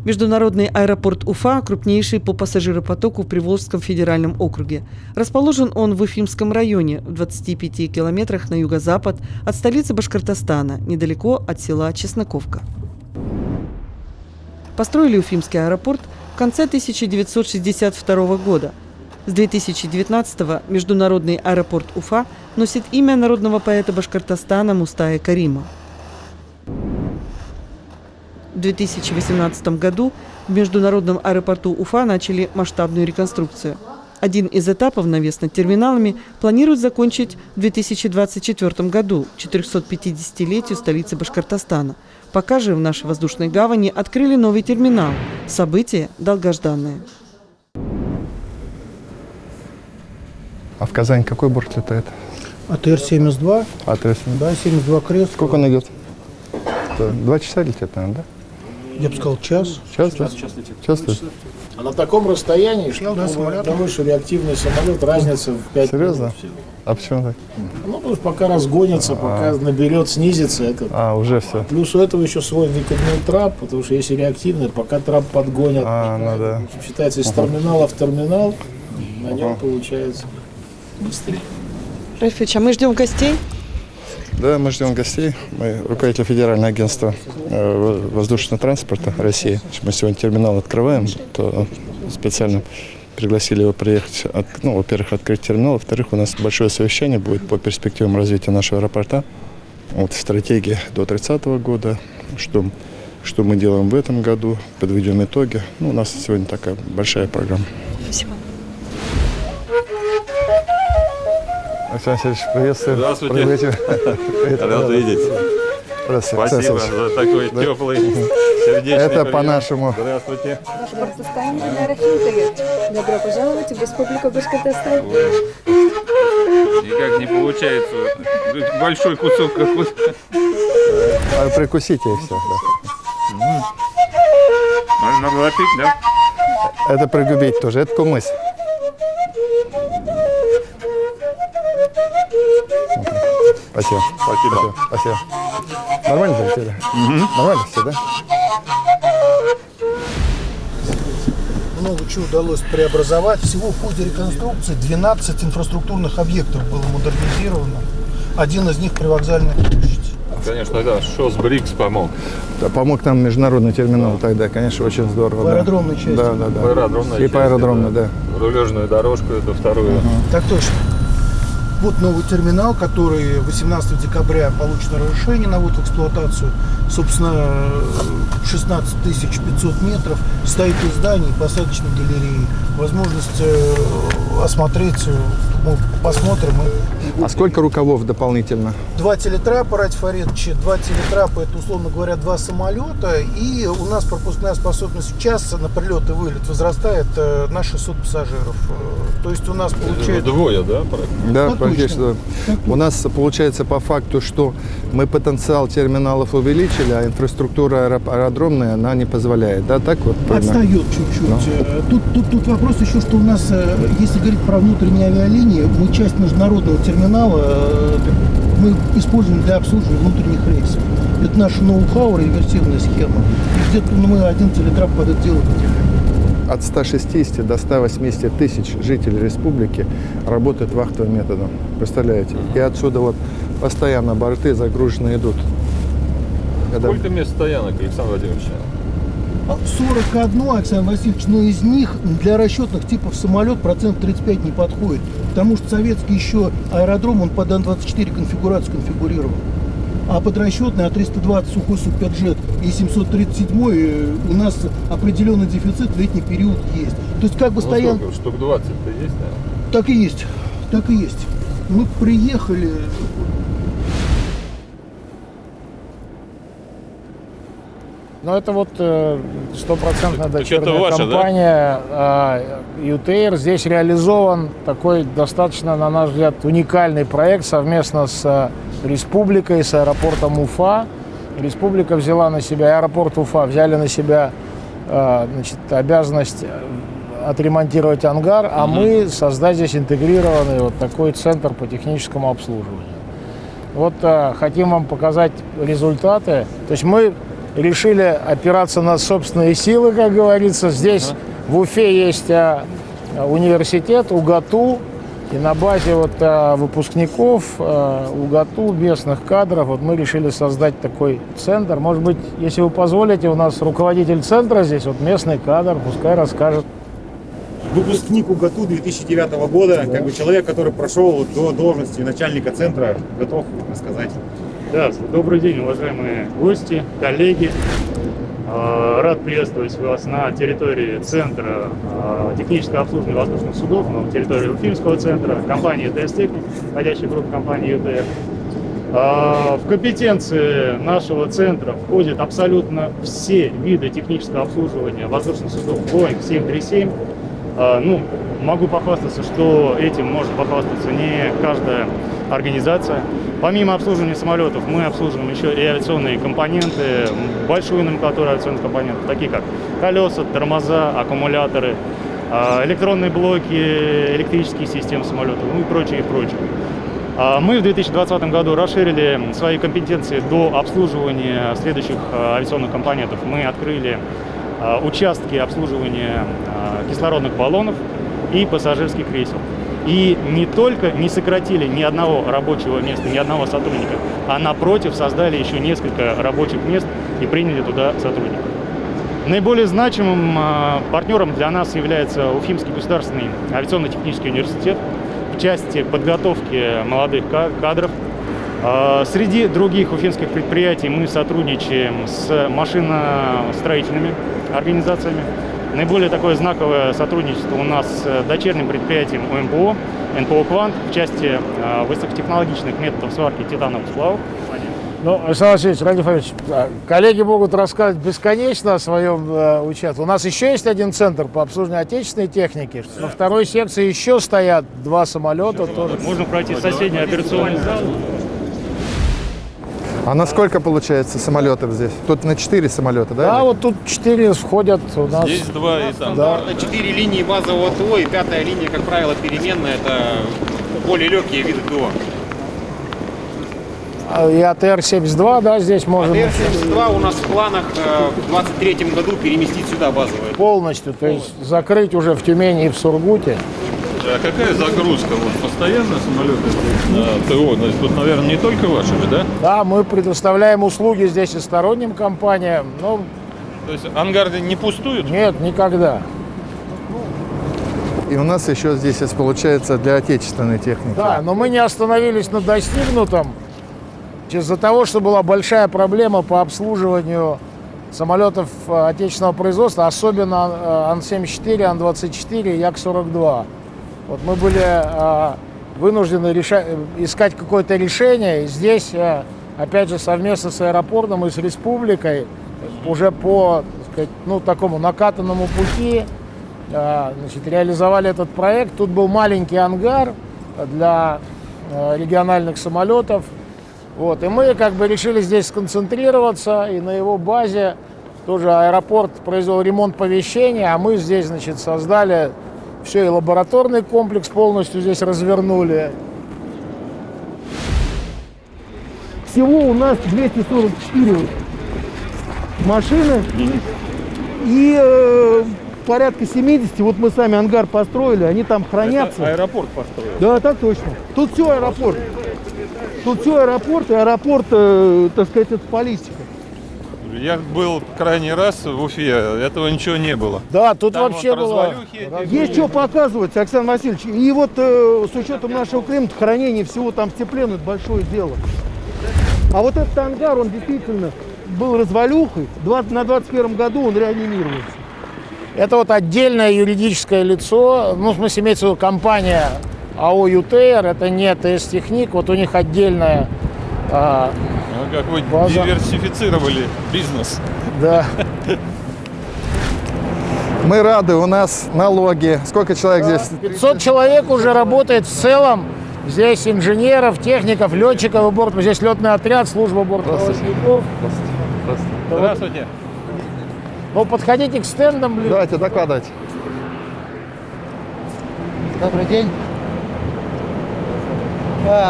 Международный аэропорт Уфа – крупнейший по пассажиропотоку в Приволжском федеральном округе. Расположен он в Уфимском районе, в 25 километрах на юго-запад от столицы Башкортостана, недалеко от села Чесноковка. Построили Уфимский аэропорт в конце 1962 года. С 2019-го Международный аэропорт Уфа носит имя народного поэта Башкортостана Мустая Карима. В 2018 году в Международном аэропорту Уфа начали масштабную реконструкцию. Один из этапов навес над терминалами планируют закончить в 2024 году, к 450-летию столицы Башкортостана. Пока же в нашей воздушной гавани открыли новый терминал. Событие долгожданное. А в Казань какой борт летает? АТР-72. АТР-72. Да, 72 крест. Сколько он идет? 2 часа летит, наверное, да? Я бы сказал, час. Час летит? Час летит. А на таком расстоянии, что больше реактивный самолет, разница в 5 Серьезно? минут. А почему так? Ну, потому что пока разгонится, пока наберет, снизится. Это. Уже все. Плюс у этого еще свой выкидной трап, потому что если реактивный, пока трап подгонят. Ну да. Считается, из терминала в терминал, на нем получается быстрее. Рафич, а мы ждем гостей? Да, мы ждем гостей. Мы руководитель Федерального агентства воздушного транспорта России. Мы сегодня терминал открываем, то специально пригласили его приехать, во-первых, открыть терминал, во-вторых, у нас большое совещание будет по перспективам развития нашего аэропорта. Стратегия до 30 года, что мы делаем в этом году, подведем итоги. У нас сегодня такая большая программа. Спасибо. Александр Алексеевич, приветствую. Здравствуйте. Рад видеть. Спасибо за такой теплый, сердечный Это прием. по-нашему. Здравствуйте. Башкортостан Добро пожаловать в Республику Башкортостан. Никак не получается. Большой кусок какой-то. Прикусите и все. Да. Надо лопить, да? Это пригубить тоже. Это кумыс. Спасибо. Спасибо. Нормально залетели? Нормально все, да? Много чего удалось преобразовать. Всего в ходе реконструкции 12 инфраструктурных объектов было модернизировано. Один из них привокзальная площадь. Конечно, да. ШОС БРИКС помог. Да, помог нам международный терминал тогда, конечно, очень здорово. В аэродромной части. Да. Аэродромная И по аэродромной, да. Рулежную дорожку, это вторую. Так точно. Вот новый терминал, который 18 декабря получит разрешение на ввод в эксплуатацию. Собственно, 16 500 метров. Стоит из зданий, посадочной галереи. Возможность осмотреть, мы посмотрим. А сколько рукавов дополнительно? 2 телетрапа, Радь Фаридович, 2 телетрапа, это, условно говоря, 2 самолета. И у нас пропускная способность в час на прилет и вылет возрастает на 600 пассажиров. То есть у нас получается... Двое, да? Да, Так практически. точно. У нас получается по факту, что мы потенциал терминалов увеличили, а инфраструктура аэродромная, она не позволяет. Да, так вот? Отстает чуть-чуть. Тут вопрос еще, что у нас, если говорить про внутренние авиалинии, мы часть международного терминала мы используем для обслуживания внутренних рейсов. Это наша ноу-хау, реверсивная схема. И где-то мы один телетрап под это дело потеряли. От 160 до 180 тысяч жителей республики работают вахтовым методом. Представляете? И отсюда вот постоянно борты загруженные идут. Сколько мест стоянок, Александр Владимирович? 41, Александр Васильевич, но из них для расчетных типов самолет процент 35 не подходит. Потому что советский еще аэродром, он под Ан-24 конфигурацию конфигурирован. А под расчетный А320 сухой Суперджет и 737 у нас определенный дефицит в летний период есть. То есть как бы стоял... Штук 20-то есть, наверное? Так и есть. Так и есть. Мы приехали... Ну, это вот стопроцентная дочерняя ваша, компания ЮТР. Здесь реализован такой достаточно, на наш взгляд, уникальный проект совместно с республикой, с аэропортом Уфа. Республика взяла на себя, аэропорт Уфа взяли на себя обязанность отремонтировать ангар, а мы создать здесь интегрированный вот такой центр по техническому обслуживанию. Вот хотим вам показать результаты. То есть мы решили опираться на собственные силы, как говорится. Здесь в Уфе есть университет УГАТУ, и на базе вот выпускников УГАТУ, местных кадров, вот мы решили создать такой центр. Может быть, если вы позволите, у нас руководитель центра здесь, вот местный кадр, пускай расскажет. Выпускник УГАТУ 2009 года, как бы человек, который прошел до должности начальника центра, готов рассказать. Да, добрый день, уважаемые гости, коллеги. Рад приветствовать вас на территории Центра технического обслуживания воздушных судов, на территории Уфимского центра, компании ТС Техник, входящей в группу компании ЮТР. В компетенции нашего центра входят абсолютно все виды технического обслуживания воздушных судов Boeing 737. Могу похвастаться, что этим может похвастаться не каждая организация. Помимо обслуживания самолетов, мы обслуживаем еще и авиационные компоненты, большую номенклатуру авиационных компонентов, такие как колеса, тормоза, аккумуляторы, электронные блоки, электрические системы самолетов, и прочее, и прочее. Мы в 2020 году расширили свои компетенции до обслуживания следующих авиационных компонентов. Мы открыли участки обслуживания кислородных баллонов и пассажирских кресел. И не только не сократили ни одного рабочего места, ни одного сотрудника, а напротив создали еще несколько рабочих мест и приняли туда сотрудников. Наиболее значимым партнером для нас является Уфимский государственный авиационно-технический университет в части подготовки молодых кадров. Среди других уфимских предприятий мы сотрудничаем с машиностроительными организациями. Наиболее такое знаковое сотрудничество у нас с дочерним предприятием УМПО, НПО «Квант» в части высокотехнологичных методов сварки титановых сплавов. Александр Васильевич, Радик Фаридович, коллеги могут рассказывать бесконечно о своем участии. У нас еще есть один центр по обслуживанию отечественной техники. Во второй секции еще стоят 2 самолета. Тоже. Можно пройти в соседний операционный зал. А на сколько получается самолетов здесь? Тут на 4 самолета, да? Да, вот тут 4 входят у нас. Здесь 2 и там. Да. 4 линии базового ТО и 5-я линия, как правило, переменная. Это более легкие виды ТО. И АТР-72, да, здесь можем... АТР-72 у нас в планах в 2023 году переместить сюда базовые. Полностью, то есть закрыть уже в Тюмени и в Сургуте. А какая загрузка? Вот постоянно самолеты на ТО? Значит, тут, наверное, не только вашими, да? Да, мы предоставляем услуги здесь и сторонним компаниям, но... То есть ангары не пустуют? Нет, никогда. И у нас еще здесь есть, получается, для отечественной техники. Да, но мы не остановились на достигнутом. Из-за того, что была большая проблема по обслуживанию самолетов отечественного производства, особенно Ан-74, Ан-24 и Як-42. Вот мы были вынуждены искать какое-то решение. И здесь, опять же, совместно с аэропортом и с республикой, уже по, так сказать, такому накатанному пути, реализовали этот проект. Тут был маленький ангар для региональных самолетов. Вот, и мы решили здесь сконцентрироваться, и на его базе тоже аэропорт произвел ремонт помещения, а мы здесь, создали все, и лабораторный комплекс полностью здесь развернули. Всего у нас 244 машины и порядка 70, вот мы сами ангар построили, они там хранятся. Это аэропорт построил? Да, так точно. Тут все аэропорт. Тут все аэропорт, и аэропорт, так сказать, это политика. Я был крайний раз в Уфе, этого ничего не было. Да, тут там вообще было... Есть что показывать, Александр Васильевич. И вот с учетом нашего климата, хранение всего там степлен, это большое дело. А вот этот ангар, он действительно был развалюхой. На 21 году он реанимировался. Это вот отдельное юридическое лицо, в смысле имеется в виду компания АО ЮТР, это не ТС Техник, вот у них отдельная как вы база. диверсифицировали бизнес. Да. Мы рады, у нас налоги. Сколько человек здесь? 500 человек уже работает в целом. Здесь инженеров, техников, летчиков и борт. Здесь летный отряд, служба бортпроводников. Здравствуйте. Подходите к стендам. Давайте, докладывайте. Добрый день.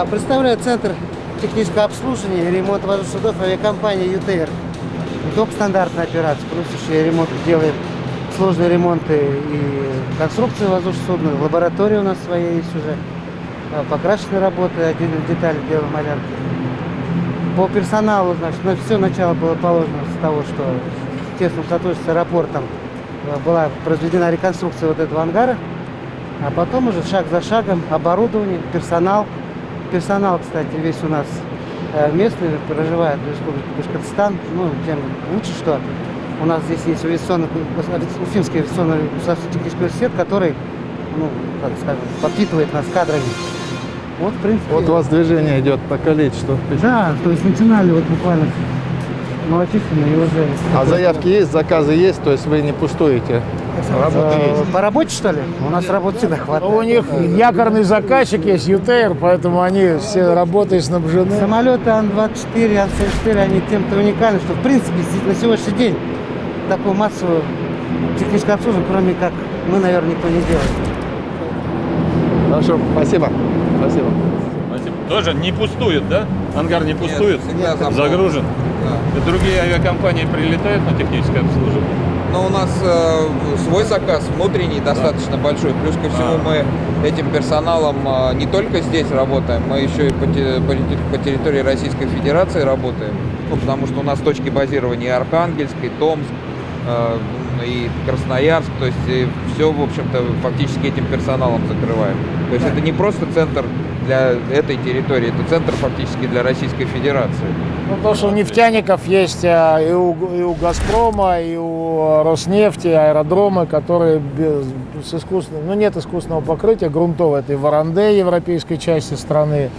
Представляю Центр технического обслуживания и ремонта воздушных судов авиакомпании ЮТР. только стандартная операция, плюс еще и ремонт, делаем сложные ремонты и конструкции воздушного судна. Лаборатория у нас своя есть уже. Покрасочные работы, отдельные детали делаем, малярки. По персоналу, значит, все начало было положено с того, что в тесном сотрудничестве с аэропортом была произведена реконструкция вот этого ангара, а потом уже шаг за шагом оборудование, персонал. Персонал, кстати, весь у нас местный, проживает в Республике Башкортостан. Ну, тем лучше, что у нас здесь есть Уфимский авиационный технический университет, который, ну, как скажем, подпитывает нас кадрами. Вот, в принципе. Вот у вас движение идет по количеству. Да, то есть начинали вот буквально малочисленно и уже. А заявки есть, заказы есть, то есть вы не пустуете? Работа есть. По работе, что ли? У нас работы всегда хватает. У них якорный заказчик есть, ЮТР, поэтому они все работой снабжены. Самолеты Ан-24, Ан-74, они тем-то уникальны, что в принципе на сегодняшний день такую массовую техническую обслуживание, кроме как мы, наверное, никто не делает. Хорошо, спасибо. Спасибо. Спасибо. Тоже не пустует, да? Ангар не пустует? Всегда Загружен? Да. И другие авиакомпании прилетают на техническое обслуживание? Но у нас свой заказ внутренний достаточно большой. Плюс ко всему мы этим персоналом не только здесь работаем, мы еще и по территории Российской Федерации работаем. Ну, потому что у нас точки базирования и Архангельск, и Томск, и Красноярск. То есть все, в общем-то, фактически этим персоналом закрываем. То есть это не просто центр для этой территории, это центр фактически для Российской Федерации. Ну, потому что у нефтяников есть и у «Газпрома», и у «Роснефти» аэродромы, которые с искусственным, ну, нет искусственного покрытия грунтового. Это и в Оранде, европейской части страны,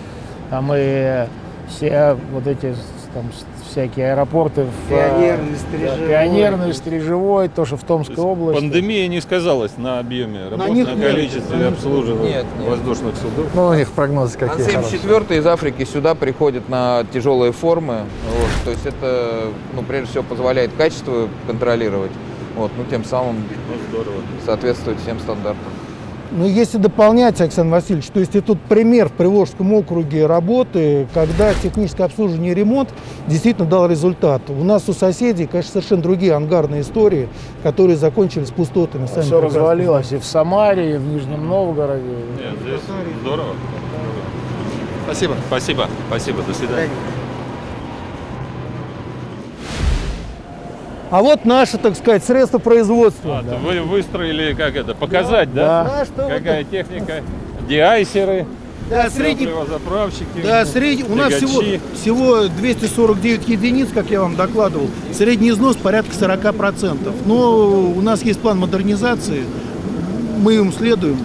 там и все вот эти там всякие аэропорты Пионерный, Стрежевой, тоже в Томской области. Пандемия не сказалась на объеме работы, на количестве обслуживания воздушных судов? Ну, у них прогнозы какие? Ан-74 из Африки сюда приходят на тяжелые формы. Вот, то есть это, ну, прежде всего, позволяет качество контролировать. Вот, ну, тем самым соответствовать всем стандартам. Ну, если дополнять, Александр Васильевич, то есть это пример в Приволжском округе работы, когда техническое обслуживание и ремонт действительно дал результат. У нас у соседей, конечно, совершенно другие ангарные истории, которые закончились пустотами. Все развалилось и в Самаре, и в Нижнем Новгороде. Нет, здесь здорово. Спасибо. Спасибо. Спасибо. До свидания. А вот наши, так сказать, средства производства. Да. Вы выстроили, как это, показать, да? Да. Какая техника? Деайсеры, Да, заправщики. Да, у нас всего 249 единиц, как я вам докладывал. Средний износ порядка 40%. Но у нас есть план модернизации. Мы им следуем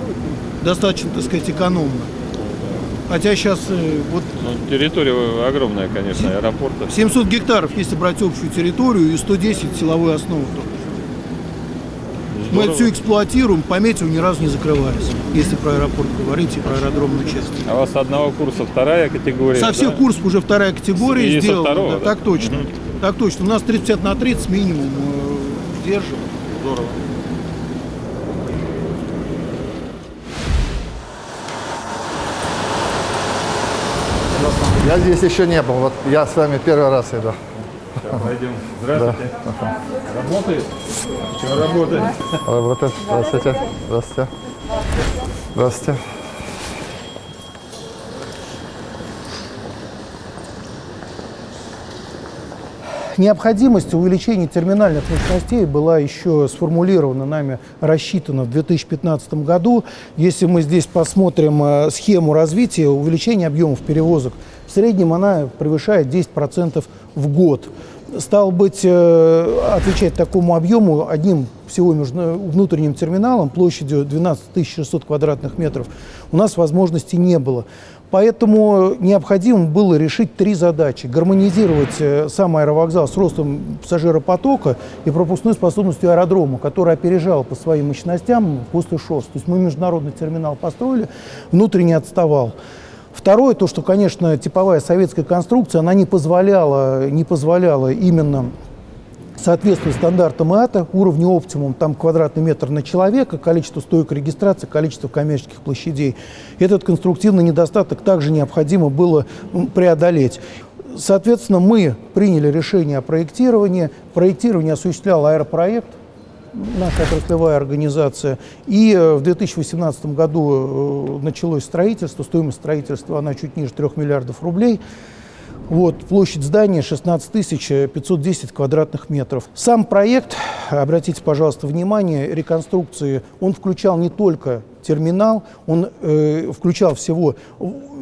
достаточно, так сказать, экономно. Хотя сейчас вот... Ну, территория огромная, конечно, аэропорта. 700 гектаров, если брать общую территорию, и 110 силовую основу только. Мы это все эксплуатируем, по метео ни разу не закрывались, если про аэропорт говорить и про аэродромную часть. А у вас с одного курса вторая категория? Со всех курсов уже вторая категория и сделана. Со второго, да, так точно. Так точно. У нас 30/50/30 минимум держим. Здорово. Я здесь еще не был, вот я с вами первый раз иду. Сейчас пойдем. Здравствуйте. Да. Работает? Что работает? Работает. Здравствуйте. Здравствуйте. Здравствуйте. Необходимость увеличения терминальных мощностей была еще сформулирована нами, рассчитана в 2015 году. Если мы здесь посмотрим схему развития, увеличение объемов перевозок, в среднем она превышает 10% в год. Стало быть, отвечать такому объему одним всего внутренним терминалом площадью 12 600 квадратных метров у нас возможности не было. Поэтому необходимо было решить три задачи. Гармонизировать сам аэровокзал с ростом пассажиропотока и пропускной способностью аэродрома, который опережал по своим мощностям после ШОС. То есть мы международный терминал построили, внутренне отставал. Второе, то, что, конечно, типовая советская конструкция, она не позволяла именно соответствовать стандартам ИАТА, уровню оптимум, там квадратный метр на человека, количество стоек регистрации, количество коммерческих площадей. Этот конструктивный недостаток также необходимо было преодолеть. Соответственно, мы приняли решение о проектировании. Проектирование осуществлял Аэропроект, наша отраслевая организация. И в 2018 году началось строительство. Стоимость строительства она чуть ниже 3 миллиардов рублей. Вот, площадь здания 16 510 квадратных метров. Сам проект, обратите, пожалуйста, внимание, реконструкции, он включал не только терминал, он включал всего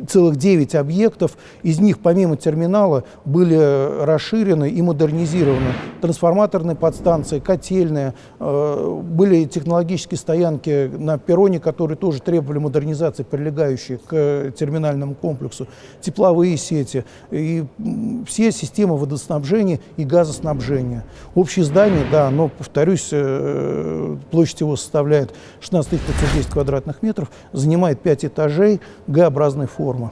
целых 9 объектов. Из них, помимо терминала, были расширены и модернизированы трансформаторные подстанции, котельные, были технологические стоянки на перроне, которые тоже требовали модернизации, прилегающие к терминальному комплексу, тепловые сети и все системы водоснабжения и газоснабжения. Общее здание, да, но, повторюсь, площадь его составляет 16 510 квадратных метров, занимает 5 этажей Г-образной формы.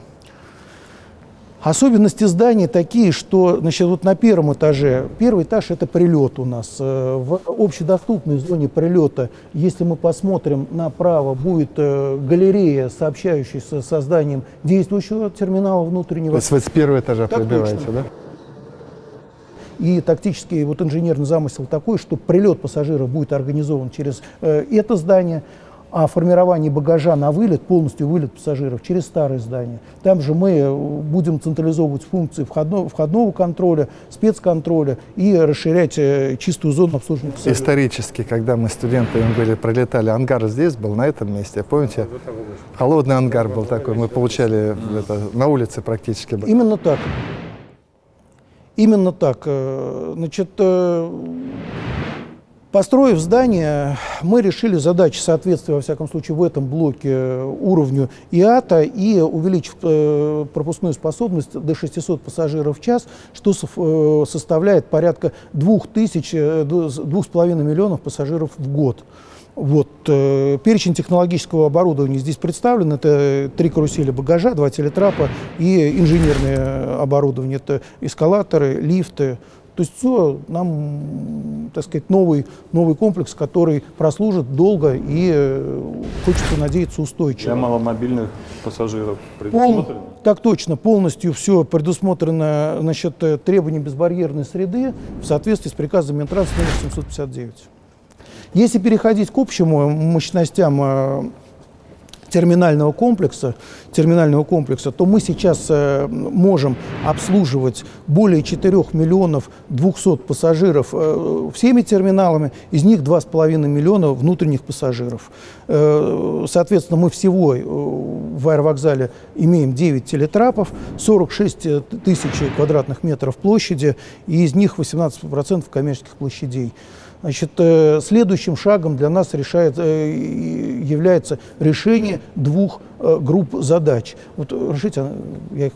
Особенности здания такие, что, значит, вот на первом этаже, первый этаж — это прилет у нас. В общедоступной зоне прилета, если мы посмотрим направо, будет галерея, сообщающаяся с созданием действующего терминала внутреннего. То есть вы с первого этажа пробиваете, да? И тактический вот инженерный замысел такой, что прилет пассажиров будет организован через это здание, а формирование багажа на вылет, полностью вылет пассажиров через старое здание. Там же мы будем централизовывать функции входного контроля, спецконтроля и расширять чистую зону обслуживания пассажиров. Исторически, когда мы студентами были, пролетали, ангар здесь был, на этом месте, помните? Холодный ангар был такой, мы получали это, на улице практически. Именно так. Именно так. Значит, построив здание, мы решили задачи соответствия, во всяком случае, в этом блоке уровню ИАТА и увеличив пропускную способность до 600 пассажиров в час, что составляет порядка 2,5 миллионов пассажиров в год. Вот. Перечень технологического оборудования здесь представлен. Это 3 карусели багажа, 2 телетрапа и инженерное оборудование. Это эскалаторы, лифты. То есть все нам, так сказать, новый комплекс, который прослужит долго и, хочется надеяться, устойчиво. Для маломобильных пассажиров предусмотрено? Так точно, полностью все предусмотрено насчет требований безбарьерной среды в соответствии с приказом Минтранса номер 759. Если переходить к общим мощностям терминального комплекса, то мы сейчас можем обслуживать более 4 миллионов 200 пассажиров всеми терминалами, из них 2,5 миллиона внутренних пассажиров. Соответственно, мы всего в аэровокзале имеем 9 телетрапов, 46 тысяч квадратных метров площади, и из них 18% коммерческих площадей. Значит, следующим шагом для нас является решение 2 групп задач. Вот, решите, я их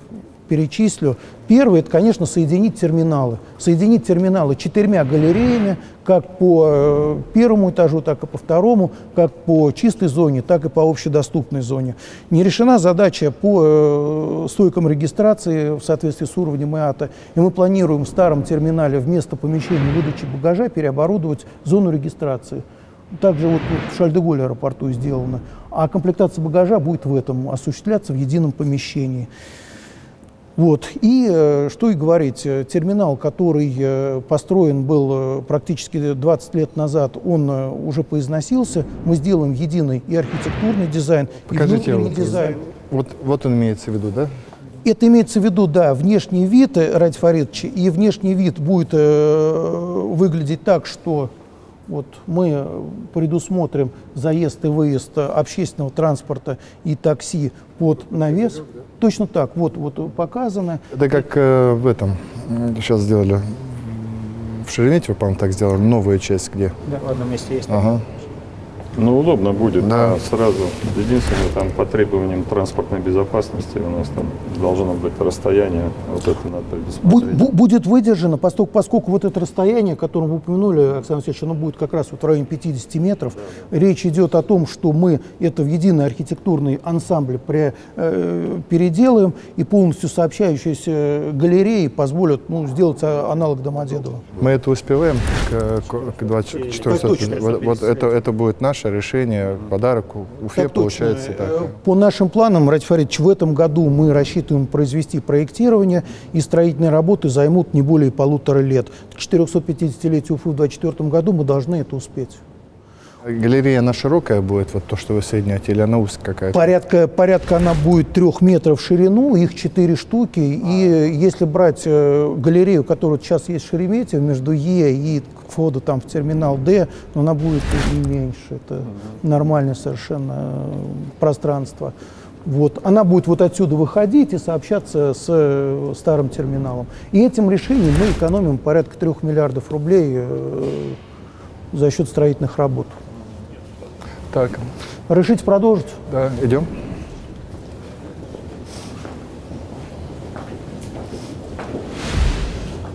перечислю. Первое, это, конечно, соединить терминалы. Соединить терминалы 4 галереями, как по первому этажу, так и по второму, как по чистой зоне, так и по общедоступной зоне. Не решена задача по стойкам регистрации в соответствии с уровнем ИАТА. И мы планируем в старом терминале вместо помещения выдачи багажа переоборудовать зону регистрации. Также вот в Шарль-де-Голле аэропорту сделано. А комплектация багажа будет в этом осуществляться в едином помещении. Вот. И что и говорить, терминал, который построен был практически 20 лет назад, он уже поизносился. Мы сделаем единый и архитектурный дизайн, Покажите, и внутренний дизайн. Вот он имеется в виду, да? Это имеется в виду, да, внешний вид, Ради Фаридович, и внешний вид будет выглядеть так, что вот мы предусмотрим заезд и выезд общественного транспорта и такси под навес. Точно так, вот показано. Это как в этом, сейчас сделали, в Шереметьево, по-моему, так сделали, новая часть, где? Да, в одном месте есть. Ага. Ну, удобно будет, да. Сразу. Единственное, там по требованиям транспортной безопасности у нас там должно быть расстояние, вот это надо предусмотреть. Будет выдержано, поскольку вот это расстояние, которое вы упомянули, Александр Алексеевич, оно будет как раз вот в районе 50 метров. Да. Речь идет о том, что мы это в единый архитектурный ансамбль переделаем, и полностью сообщающиеся галереи позволят сделать аналог Домодедово. Мы это успеваем к 24 вот это будет наш хорошее решение, подарок Уфе Так точно. получается так. По нашим планам, Радий Фаридович, в этом году мы рассчитываем произвести проектирование, и строительные работы займут не более 1,5 лет. К 450-летию Уфы в 2024 году мы должны это успеть. Галерея она широкая будет, вот то, что вы соединяете, или она узкая какая-то? Порядка она будет 3 метров в ширину, их 4 штуки. И если брать галерею, которая сейчас есть в Шереметьево, между Е и входа там в терминал Д, она будет и меньше. Это нормальное совершенно пространство. Вот. Она будет вот отсюда выходить и сообщаться с старым терминалом. И этим решением мы экономим порядка 3 миллиардов рублей за счет строительных работ. Так. Решите продолжить? Да, идем.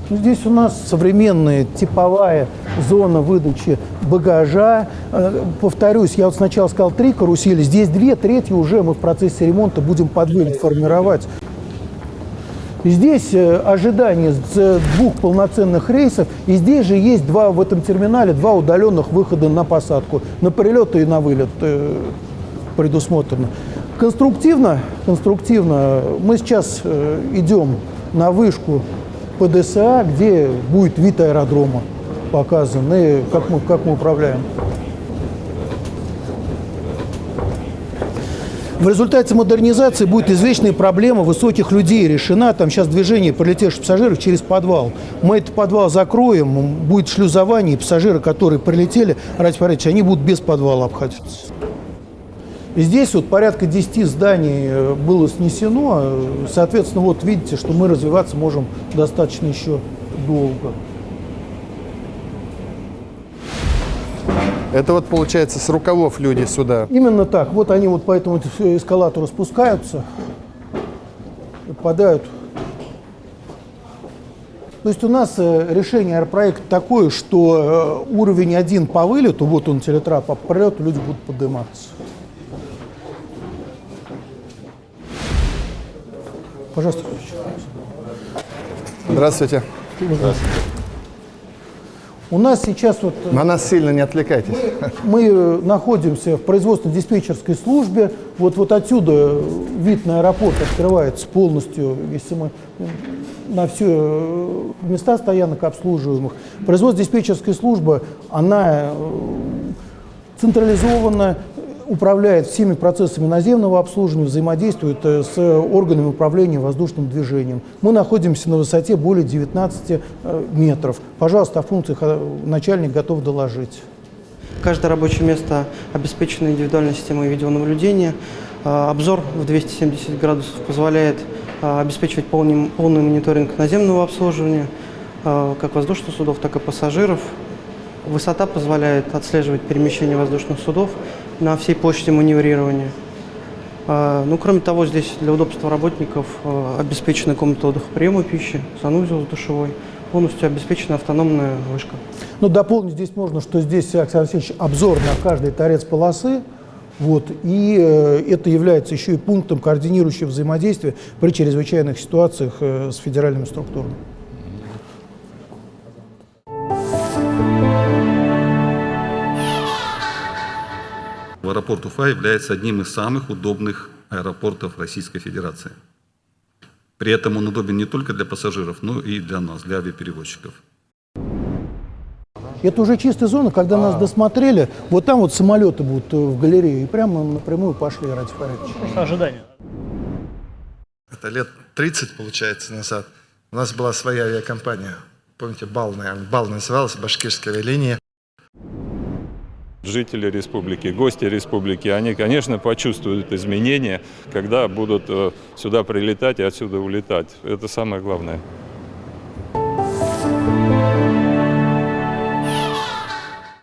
Здесь у нас современная типовая зона выдачи багажа. Повторюсь, я вот сначала сказал 3 карусели, здесь 2, третью уже мы в процессе ремонта будем под вылет формировать. Здесь ожидание с 2 полноценных рейсов, и здесь же есть в этом терминале 2 удаленных выхода на посадку, на прилет и на вылет предусмотрено. Конструктивно мы сейчас идем на вышку ПДСА, где будет вид аэродрома показан, и как мы управляем. В результате модернизации будет извечная проблема высоких людей решена. Там сейчас движение прилетевших пассажиров через подвал. Мы этот подвал закроем, будет шлюзование, и пассажиры, которые прилетели, Радий Фаридович, они будут без подвала обходиться. И здесь вот порядка 10 зданий было снесено. Соответственно, вот видите, что мы развиваться можем достаточно еще долго. Это вот получается с рукавов люди сюда. Именно так. Вот они вот по этому эскалатору спускаются, попадают. То есть у нас решение аэропроекта такое, что уровень 1 по вылету, вот он телетрап, а по прилету люди будут подниматься. Пожалуйста. Здравствуйте. Здравствуйте. У нас сейчас вот... На нас сильно не отвлекайтесь. Мы находимся в производственно-диспетчерской службе. Вот отсюда вид на аэропорт открывается полностью, если мы на все места стоянок обслуживаемых. Производственно-диспетчерская служба, она централизованно управляет всеми процессами наземного обслуживания, взаимодействует с органами управления воздушным движением. Мы находимся на высоте более 19 метров. Пожалуйста, о функциях начальник готов доложить. Каждое рабочее место обеспечено индивидуальной системой видеонаблюдения. Обзор в 270 градусов позволяет обеспечивать полный мониторинг наземного обслуживания, как воздушных судов, так и пассажиров. Высота позволяет отслеживать перемещение воздушных судов на всей площади маневрирования. Ну, кроме того, здесь для удобства работников обеспечена комната отдыха приема пищи, санузел с душевой, полностью обеспечена автономная вышка. Ну, дополнить здесь можно, что здесь, Александр Алексеевич, обзор на каждый торец полосы. Вот, и это является еще и пунктом координирующего взаимодействия при чрезвычайных ситуациях с федеральными структурами. Аэропорт Уфа является одним из самых удобных аэропортов Российской Федерации. При этом он удобен не только для пассажиров, но и для нас, для авиаперевозчиков. Это уже чистая зона, когда нас досмотрели, вот там вот самолеты будут в галерее, и прямо напрямую пошли, Радий Фаридович. Ожидания. Это лет 30, получается, назад. У нас была своя авиакомпания. Помните, БАЛ называлась, Башкирская авиалиния. Жители республики, гости республики, они, конечно, почувствуют изменения, когда будут сюда прилетать и отсюда улетать. Это самое главное.